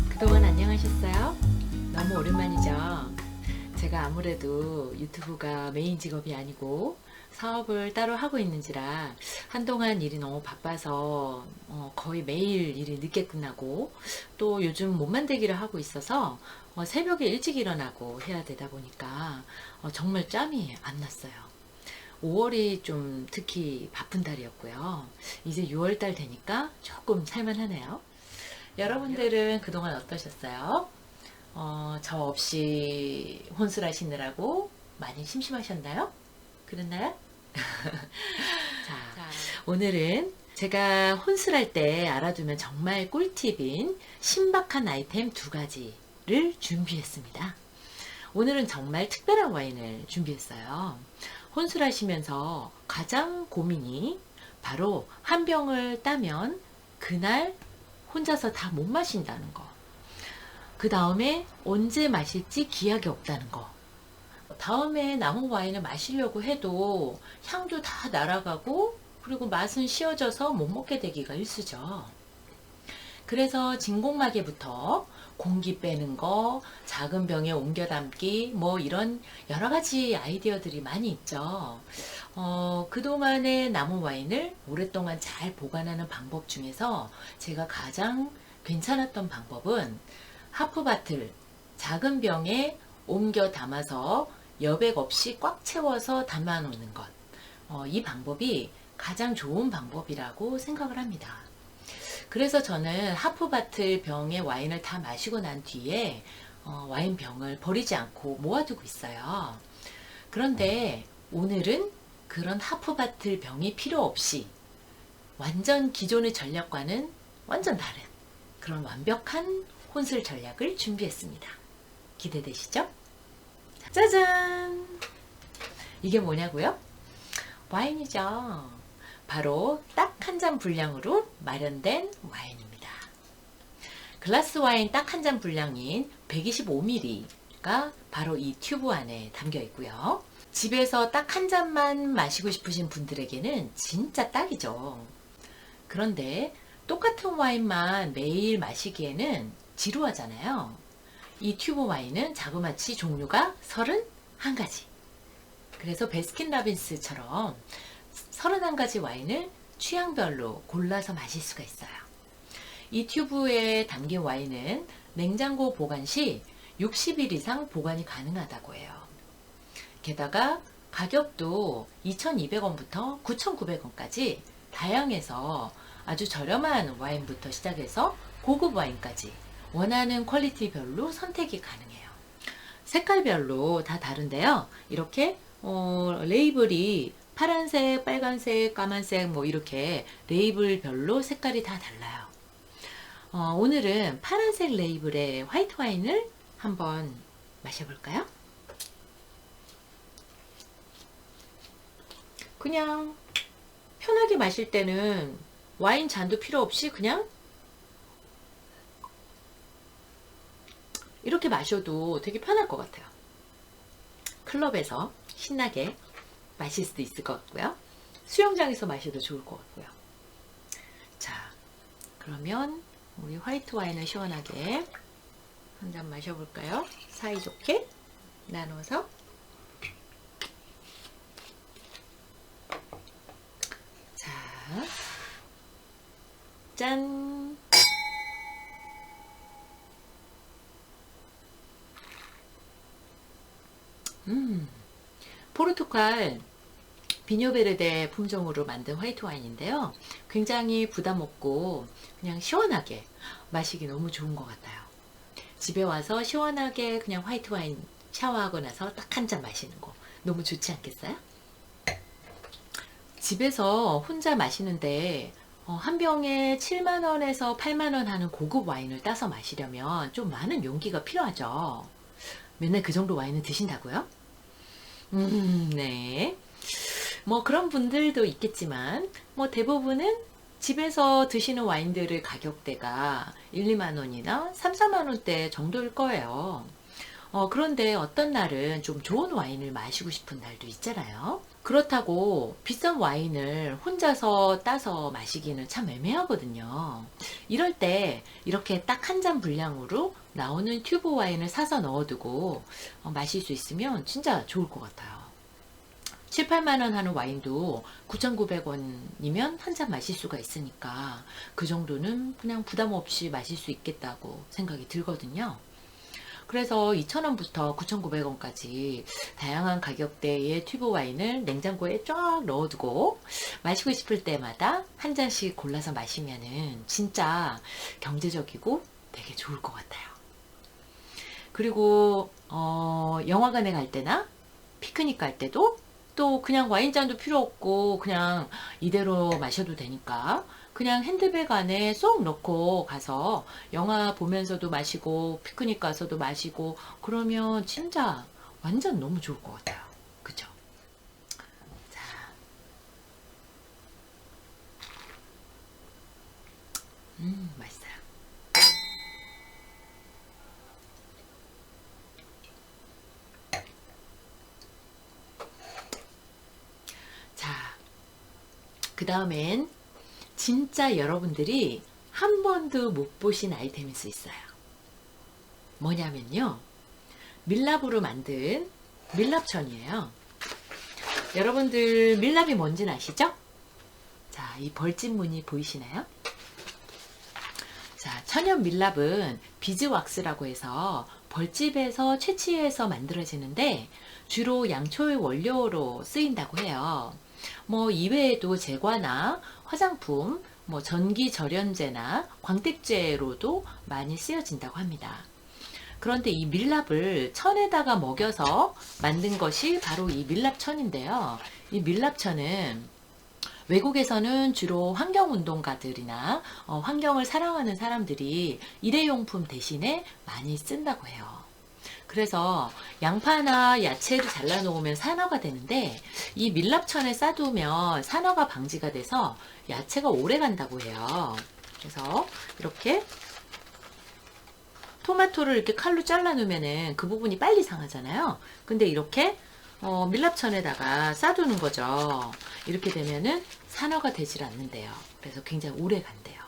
그동안 안녕하셨어요? 너무 오랜만이죠? 제가 아무래도 유튜브가 메인 직업이 아니고 사업을 따로 하고 있는지라 한동안 일이 너무 바빠서 거의 매일 일이 늦게 끝나고, 또 요즘 몸만들기를 하고 있어서 새벽에 일찍 일어나고 해야 되다 보니까 정말 짬이 안 났어요. 5월이 좀 특히 바쁜 달이었고요. 이제 6월달 되니까 조금 살만하네요. 여러분들은 그동안 어떠셨어요? 저 없이 혼술하시느라고 많이 심심하셨나요? 그랬나요? 자, 오늘은 제가 혼술할 때 알아두면 정말 꿀팁인 신박한 아이템 2가지를 준비했습니다. 오늘은 정말 특별한 와인을 준비했어요. 혼술하시면서 가장 고민이 바로 한 병을 따면 그날 혼자서 다 못 마신다는 거. 그 다음에 언제 마실지 기약이 없다는 거. 다음에 남은 와인을 마시려고 해도 향도 다 날아가고, 그리고 맛은 쉬어져서 못 먹게 되기가 일쑤죠. 그래서 진공마개부터 공기 빼는 거, 작은 병에 옮겨 담기, 뭐 이런 여러 가지 아이디어들이 많이 있죠. 그동안의 남은 와인을 오랫동안 잘 보관하는 방법 중에서 제가 가장 괜찮았던 방법은 하프바틀, 작은 병에 옮겨 담아서 여백 없이 꽉 채워서 담아 놓는 것. 이 방법이 가장 좋은 방법이라고 생각을 합니다. 그래서 저는 하프바틀 병에 와인을 다 마시고 난 뒤에 와인 병을 버리지 않고 모아두고 있어요. 그런데 오늘은 그런 하프바틀 병이 필요 없이 완전 기존의 전략과는 완전 다른 그런 완벽한 혼술 전략을 준비했습니다. 기대되시죠? 짜잔! 이게 뭐냐고요? 와인이죠. 바로 딱 한 잔 분량으로 마련된 와인입니다. 글라스 와인 딱 한 잔 분량인 125ml가 바로 이 튜브 안에 담겨 있고요. 집에서 딱 한 잔만 마시고 싶으신 분들에게는 진짜 딱이죠. 그런데 똑같은 와인만 매일 마시기에는 지루하잖아요. 이 튜브 와인은 자그마치 종류가 31가지. 그래서 베스킨라빈스처럼 31가지 와인을 취향별로 골라서 마실 수가 있어요. 이 튜브에 담긴 와인은 냉장고 보관 시 60일 이상 보관이 가능하다고 해요. 게다가 가격도 2,200원부터 9,900원까지 다양해서 아주 저렴한 와인부터 시작해서 고급 와인까지 원하는 퀄리티별로 선택이 가능해요. 색깔별로 다 다른데요. 이렇게 레이블이 파란색, 빨간색, 까만색 뭐 이렇게 레이블별로 색깔이 다 달라요. 오늘은 파란색 레이블의 화이트 와인을 한번 마셔볼까요? 그냥 편하게 마실 때는 와인 잔도 필요 없이 그냥 이렇게 마셔도 되게 편할 것 같아요. 클럽에서 신나게 마실 수도 있을 것 같고요. 수영장에서 마셔도 좋을 것 같고요. 자, 그러면 우리 화이트 와인을 시원하게 한 잔 마셔볼까요? 사이좋게 나눠서. 자, 짠! 포르투갈 비뇨베르데 품종으로 만든 화이트 와인인데요. 굉장히 부담 없고 그냥 시원하게 마시기 너무 좋은 것 같아요. 집에 와서 시원하게 그냥 화이트 와인 샤워하고 나서 딱 한 잔 마시는 거 너무 좋지 않겠어요? 집에서 혼자 마시는데 한 병에 7만원에서 8만원 하는 고급 와인을 따서 마시려면 좀 많은 용기가 필요하죠. 맨날 그 정도 와인을 드신다고요? 네. 뭐 그런 분들도 있겠지만 뭐 대부분은 집에서 드시는 와인들의 가격대가 1, 2만 원이나 3, 4만 원대 정도일 거예요. 그런데 어떤 날은 좀 좋은 와인을 마시고 싶은 날도 있잖아요. 그렇다고 비싼 와인을 혼자서 따서 마시기는 참 애매하거든요. 이럴 때 이렇게 딱 한 잔 분량으로 나오는 튜브 와인을 사서 넣어두고 마실 수 있으면 진짜 좋을 것 같아요. 7, 8만 원 하는 와인도 9,900원이면 한 잔 마실 수가 있으니까 그 정도는 그냥 부담 없이 마실 수 있겠다고 생각이 들거든요. 그래서 2,000원부터 9,900원까지 다양한 가격대의 튜브 와인을 냉장고에 쫙 넣어두고 마시고 싶을 때마다 한 잔씩 골라서 마시면은 진짜 경제적이고 되게 좋을 것 같아요. 그리고 영화관에 갈 때나 피크닉 갈 때도 또 그냥 와인잔도 필요 없고 그냥 이대로 마셔도 되니까 그냥 핸드백 안에 쏙 넣고 가서 영화 보면서도 마시고 피크닉 가서도 마시고 그러면 진짜 완전 너무 좋을 것 같아요. 그죠? 자, 맛있어요. 자, 그 다음엔 진짜 여러분들이 한 번도 못 보신 아이템일 수 있어요. 뭐냐면요. 밀랍으로 만든 밀랍천이에요. 여러분들 밀랍이 뭔지는 아시죠? 자, 이 벌집 무늬 보이시나요? 자, 천연 밀랍은 비즈왁스라고 해서 벌집에서 채취해서 만들어지는데 주로 양초의 원료로 쓰인다고 해요. 뭐 이외에도 제과나 화장품, 뭐 전기 절연제나 광택제로도 많이 쓰여진다고 합니다. 그런데 이 밀랍을 천에다가 먹여서 만든 것이 바로 이 밀랍천인데요. 이 밀랍천은 외국에서는 주로 환경운동가들이나 환경을 사랑하는 사람들이 일회용품 대신에 많이 쓴다고 해요. 그래서 양파나 야채를 잘라 놓으면 산화가 되는데 이 밀랍천에 싸두면 산화가 방지가 돼서 야채가 오래 간다고 해요. 그래서 이렇게 토마토를 이렇게 칼로 잘라 놓으면은 그 부분이 빨리 상하잖아요. 근데 이렇게 밀랍천에다가 싸두는 거죠. 이렇게 되면은 산화가 되질 않는데요. 그래서 굉장히 오래 간대요.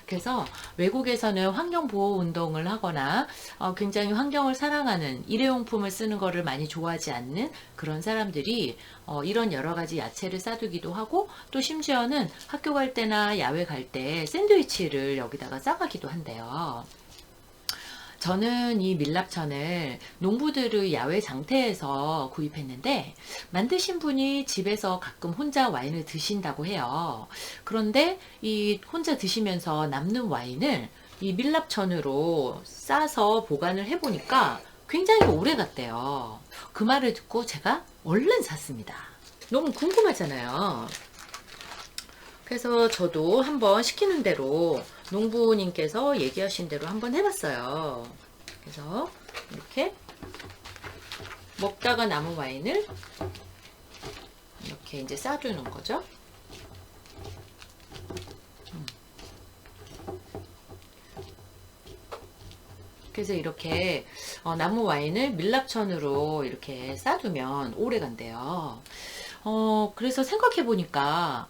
그래서 외국에서는 환경보호 운동을 하거나 굉장히 환경을 사랑하는 일회용품을 쓰는 거를 많이 좋아하지 않는 그런 사람들이 이런 여러 가지 야채를 싸두기도 하고 또 심지어는 학교 갈 때나 야외 갈 때 샌드위치를 여기다가 싸가기도 한대요. 저는 이 밀랍천을 농부들의 야외 장터에서 구입했는데 만드신 분이 집에서 가끔 혼자 와인을 드신다고 해요. 그런데 이 혼자 드시면서 남는 와인을 이 밀랍천으로 싸서 보관을 해보니까 굉장히 오래 갔대요. 그 말을 듣고 제가 얼른 샀습니다. 너무 궁금하잖아요. 그래서 저도 한번 시키는 대로 농부님께서 얘기하신 대로 한번 해봤어요. 그래서 이렇게 먹다가 남은 와인을 이렇게 이제 싸두는 거죠. 그래서 이렇게 남은 와인을 밀랍천으로 이렇게 싸두면 오래 간대요. 그래서 생각해 보니까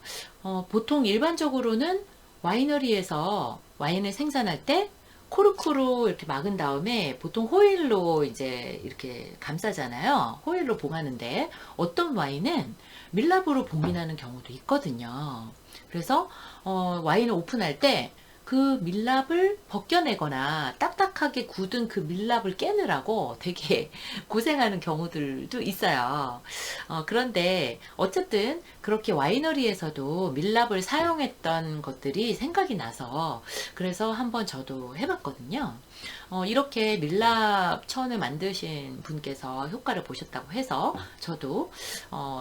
보통 일반적으로는 와이너리에서 와인을 생산할 때 코르크로 이렇게 막은 다음에 보통 호일로 이제 이렇게 감싸잖아요. 호일로 봉하는데 어떤 와인은 밀랍으로 봉인하는 경우도 있거든요. 그래서 와인을 오픈할 때 그 밀랍을 벗겨내거나 딱딱하게 굳은 그 밀랍을 깨느라고 되게 고생하는 경우들도 있어요. 그런데 어쨌든 그렇게 와이너리에서도 밀랍을 사용했던 것들이 생각이 나서 그래서 한번 저도 해봤거든요. 이렇게 밀랍천을 만드신 분께서 효과를 보셨다고 해서 저도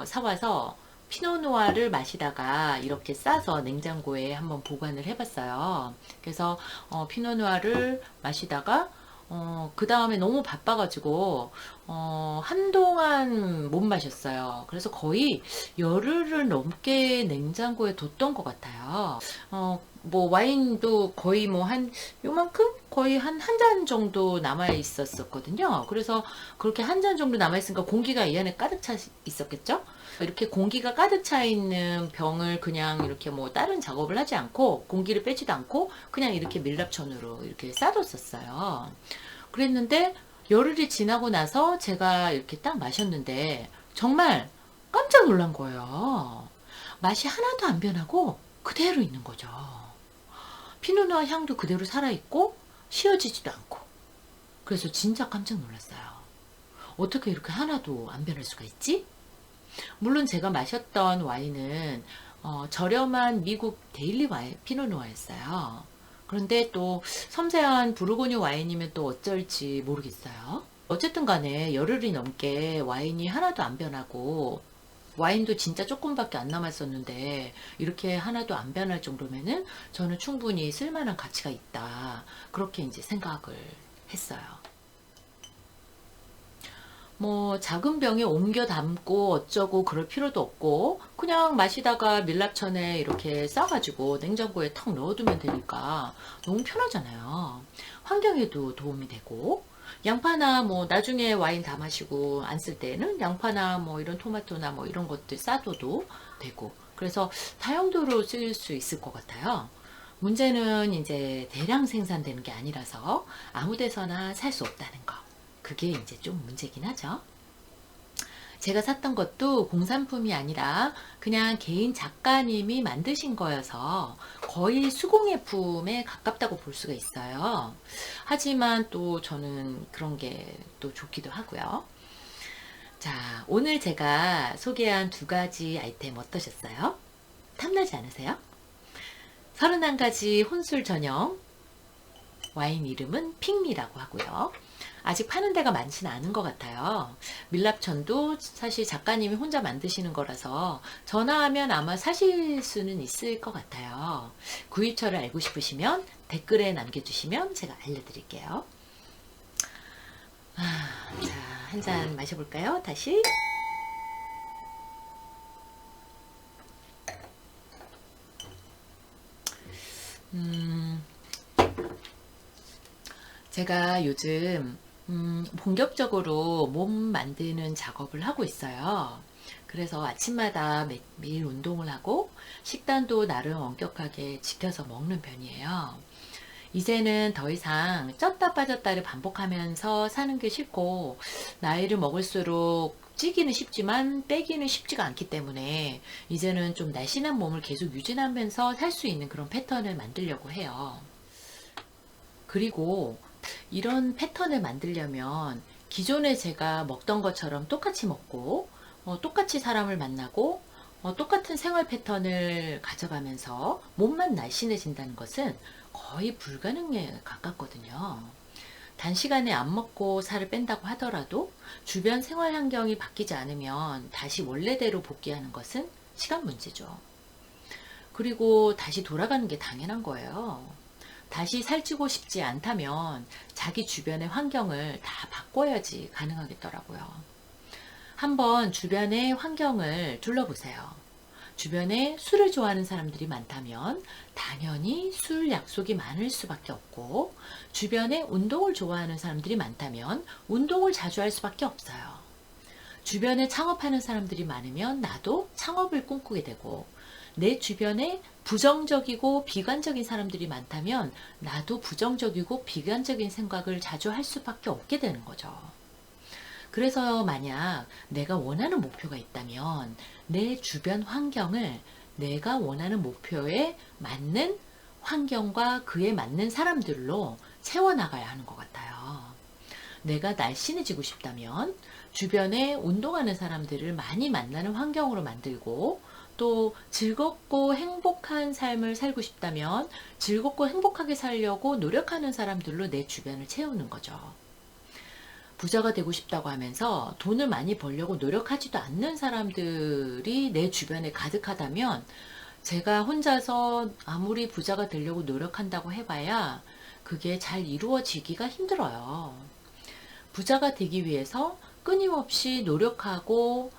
사와서 피노누아를 마시다가 이렇게 싸서 냉장고에 한번 보관을 해봤어요. 그래서 피노누아를 마시다가 그 다음에 너무 바빠가지고 한동안 못 마셨어요. 그래서 거의 열흘을 넘게 냉장고에 뒀던 것 같아요. 뭐 와인도 거의 뭐 한 요만큼 거의 한 잔 정도 남아 있었거든요. 그래서 그렇게 한 잔 정도 남아 있으니까 공기가 이 안에 가득 차 있었겠죠. 이렇게 공기가 가득 차 있는 병을 그냥 이렇게 뭐 다른 작업을 하지 않고 공기를 빼지도 않고 그냥 이렇게 밀랍천으로 이렇게 싸뒀었어요. 그랬는데 열흘이 지나고 나서 제가 이렇게 딱 마셨는데 정말 깜짝 놀란 거예요. 맛이 하나도 안 변하고 그대로 있는 거죠. 피노누아 향도 그대로 살아있고 쉬어지지도 않고. 그래서 진짜 깜짝 놀랐어요. 어떻게 이렇게 하나도 안 변할 수가 있지? 물론 제가 마셨던 와인은 저렴한 미국 데일리 와인 피노누아였어요. 그런데 또 섬세한 부르고뉴 와인이면 또 어쩔지 모르겠어요. 어쨌든 간에 열흘이 넘게 와인이 하나도 안 변하고 와인도 진짜 조금밖에 안 남았었는데 이렇게 하나도 안 변할 정도면은 저는 충분히 쓸만한 가치가 있다. 그렇게 이제 생각을 했어요. 뭐 작은 병에 옮겨 담고 어쩌고 그럴 필요도 없고 그냥 마시다가 밀랍천에 이렇게 싸가지고 냉장고에 턱 넣어두면 되니까 너무 편하잖아요. 환경에도 도움이 되고 양파나 뭐 나중에 와인 다 마시고 안 쓸 때는 양파나 뭐 이런 토마토나 뭐 이런 것들 싸둬도 되고 그래서 다용도로 쓸 수 있을 것 같아요. 문제는 이제 대량 생산되는 게 아니라서 아무 데서나 살 수 없다는 거. 그게 이제 좀 문제긴 하죠. 제가 샀던 것도 공산품이 아니라 그냥 개인 작가님이 만드신 거여서 거의 수공예품에 가깝다고 볼 수가 있어요. 하지만 또 저는 그런 게 또 좋기도 하고요. 자, 오늘 제가 소개한 두 가지 아이템 어떠셨어요? 탐나지 않으세요? 31가지 혼술 전용 와인 이름은 핑미라고 하고요. 아직 파는 데가 많지는 않은 것 같아요. 밀랍천도 사실 작가님이 혼자 만드시는 거라서 전화하면 아마 사실 수는 있을 것 같아요. 구입처를 알고 싶으시면 댓글에 남겨주시면 제가 알려드릴게요. 자, 한 잔 마셔볼까요? 다시. 제가 요즘 본격적으로 몸 만드는 작업을 하고 있어요. 그래서 아침마다 매일 운동을 하고 식단도 나름 엄격하게 지켜서 먹는 편이에요. 이제는 더 이상 쪘다 빠졌다를 반복하면서 사는 게 싫고 나이를 먹을수록 찌기는 쉽지만 빼기는 쉽지가 않기 때문에 이제는 좀 날씬한 몸을 계속 유지하면서 살 수 있는 그런 패턴을 만들려고 해요. 그리고 이런 패턴을 만들려면 기존에 제가 먹던 것처럼 똑같이 먹고 똑같이 사람을 만나고 똑같은 생활 패턴을 가져가면서 몸만 날씬해진다는 것은 거의 불가능에 가깝거든요. 단시간에 안 먹고 살을 뺀다고 하더라도 주변 생활 환경이 바뀌지 않으면 다시 원래대로 복귀하는 것은 시간 문제죠. 그리고 다시 돌아가는 게 당연한 거예요. 다시 살찌고 싶지 않다면 자기 주변의 환경을 다 바꿔야지 가능하겠더라고요. 한번 주변의 환경을 둘러보세요. 주변에 술을 좋아하는 사람들이 많다면 당연히 술 약속이 많을 수밖에 없고 주변에 운동을 좋아하는 사람들이 많다면 운동을 자주 할 수밖에 없어요. 주변에 창업하는 사람들이 많으면 나도 창업을 꿈꾸게 되고 내 주변에 부정적이고 비관적인 사람들이 많다면 나도 부정적이고 비관적인 생각을 자주 할 수밖에 없게 되는 거죠. 그래서 만약 내가 원하는 목표가 있다면 내 주변 환경을 내가 원하는 목표에 맞는 환경과 그에 맞는 사람들로 채워나가야 하는 것 같아요. 내가 날씬해지고 싶다면 주변에 운동하는 사람들을 많이 만나는 환경으로 만들고 또 즐겁고 행복한 삶을 살고 싶다면 즐겁고 행복하게 살려고 노력하는 사람들로 내 주변을 채우는 거죠. 부자가 되고 싶다고 하면서 돈을 많이 벌려고 노력하지도 않는 사람들이 내 주변에 가득하다면 제가 혼자서 아무리 부자가 되려고 노력한다고 해봐야 그게 잘 이루어지기가 힘들어요. 부자가 되기 위해서 끊임없이 노력하고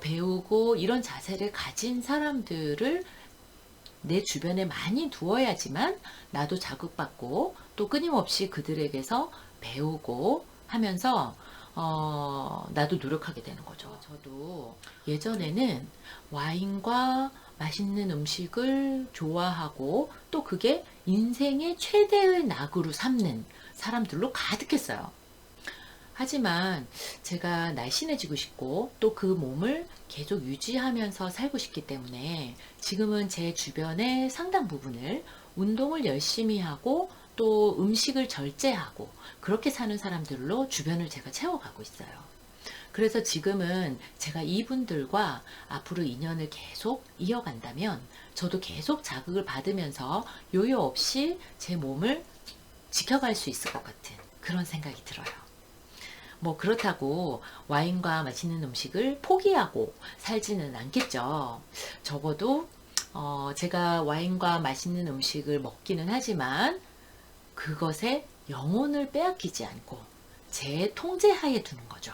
배우고 이런 자세를 가진 사람들을 내 주변에 많이 두어야지만 나도 자극받고 또 끊임없이 그들에게서 배우고 하면서 나도 노력하게 되는 거죠. 저도 예전에는 와인과 맛있는 음식을 좋아하고 또 그게 인생의 최대의 낙으로 삼는 사람들로 가득했어요. 하지만 제가 날씬해지고 싶고 또 그 몸을 계속 유지하면서 살고 싶기 때문에 지금은 제 주변의 상당 부분을 운동을 열심히 하고 또 음식을 절제하고 그렇게 사는 사람들로 주변을 제가 채워가고 있어요. 그래서 지금은 제가 이분들과 앞으로 인연을 계속 이어간다면 저도 계속 자극을 받으면서 요요 없이 제 몸을 지켜갈 수 있을 것 같은 그런 생각이 들어요. 뭐 그렇다고 와인과 맛있는 음식을 포기하고 살지는 않겠죠. 적어도 제가 와인과 맛있는 음식을 먹기는 하지만 그것에 영혼을 빼앗기지 않고 제 통제하에 두는 거죠.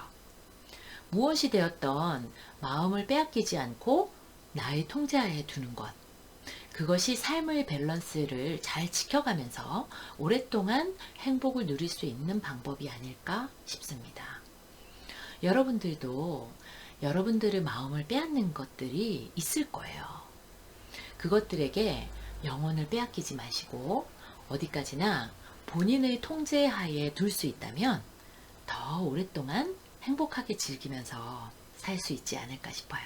무엇이 되었던 마음을 빼앗기지 않고 나의 통제하에 두는 것. 그것이 삶의 밸런스를 잘 지켜가면서 오랫동안 행복을 누릴 수 있는 방법이 아닐까 싶습니다. 여러분들도 여러분들의 마음을 빼앗는 것들이 있을 거예요. 그것들에게 영혼을 빼앗기지 마시고 어디까지나 본인의 통제하에 둘 수 있다면 더 오랫동안 행복하게 즐기면서 살 수 있지 않을까 싶어요.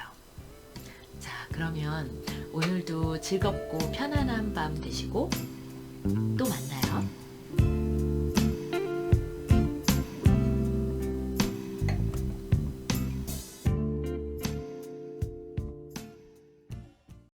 자, 그러면 오늘도 즐겁고 편안한 밤 되시고 또 만나요.